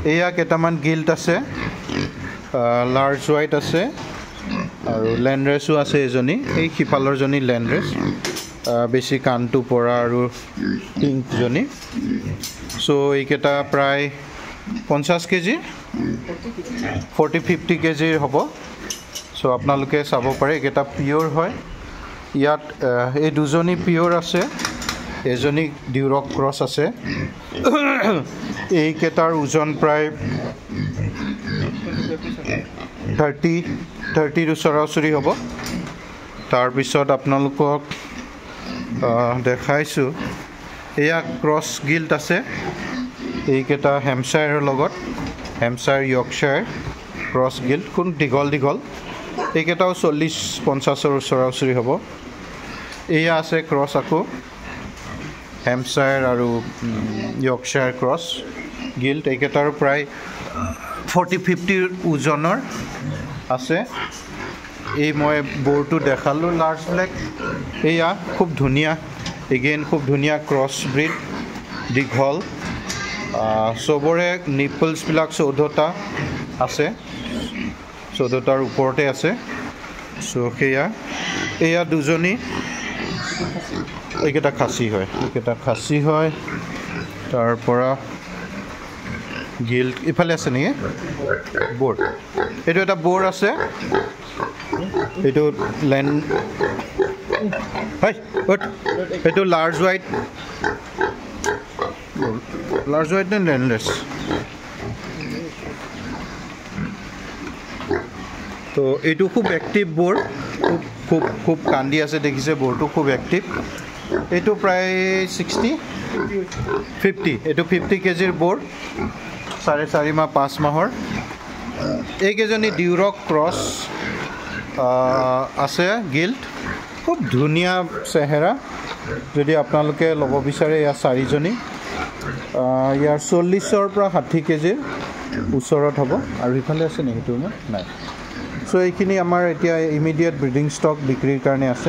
এয়া কেইটামান গিল্ট আছে, লাৰ্জ হোৱাইট আছে আৰু লেণ্ডৰেছো আছে এজনী, এই সিফালৰজনী লেণ্ডৰেছ, বেছি কাণটো পৰা আৰু পিংকজনী। চ' এইকেইটা প্ৰায় 50 কেজি 40-50 কেজিৰ হ'ব। চ' আপোনালোকে চাব পাৰে এইকেইটা পিয়'ৰ হয়। ইয়াত এই দুজনী পিয়'ৰ আছে, এজনী ডিউৰক ক্ৰছ আছে। এইকেইটাৰ ওজন প্ৰায় 30 ওচৰা-ওচৰি হ'ব। তাৰপিছত আপোনালোকক দেখাইছোঁ, এয়া ক্ৰছ গিল্ট আছে। এইকেইটা হেম্পশ্বায়াৰৰ লগত, হেম্পশ্বায়াৰ য়ৰ্কশ্বায়াৰ ক্ৰছ গিল্ট, কোন দীঘল দীঘল। এইকেইটাও 40-50 ওচৰা-ওচৰি হ'ব। এয়া আছে ক্ৰছ আকৌ, হেম্পশ্বায়াৰ আৰু য়ৰ্কশ্বায়াৰ ক্ৰছ গিল্ট। এইকেইটাৰো প্ৰায় 40-50 ওজনৰ আছে। এই মই বৰটো দেখালোঁ লাৰ্জ ব্লেক। এয়া খুব ধুনীয়া, এগেইন খুব ধুনীয়া ক্ৰছ ব্ৰীড, দীঘল। চবৰে নিপলছবিলাক 14টা আছে, 14টাৰ ওপৰতে আছে। চ' সেয়া, এয়া দুজনী, এইকেইটা খাচী হয়, এইকেইটা খাচী হয়। তাৰ পৰা গিল্ট ইফালে আছে নেকি? বৰ, এইটো এটা বৰ আছে, এইটো হয়, এইটো লাৰ্জ হোৱাইট, লাৰ্জ হোৱাইট নে লেণ্ডলেছ? তো এইটো খুব এক্টিভ বৰ, খুব খুব কান্দি আছে, দেখিছে বৰটো খুব এক্টিভ। এইটো প্ৰায় 50, এইটো 50 কেজিৰ বৰ, 4.5 মাহ 5 মাহৰ। এইকেইজনী ডিউৰক ক্ৰছ আছে গিল্ট, খুব ধুনীয়া চেহেৰা। যদি আপোনালোকে ল'ব বিচাৰে, ইয়াৰ 4জনী, ইয়াৰ 40-ৰ পৰা 60 কেজিৰ ওচৰত হ'ব। আৰু ইফালে আছে নেকি? সেইটো নাই। চ' এইখিনি আমাৰ এতিয়া ইমিডিয়েট ব্ৰিডিং ষ্টক বিক্ৰীৰ কাৰণে আছে।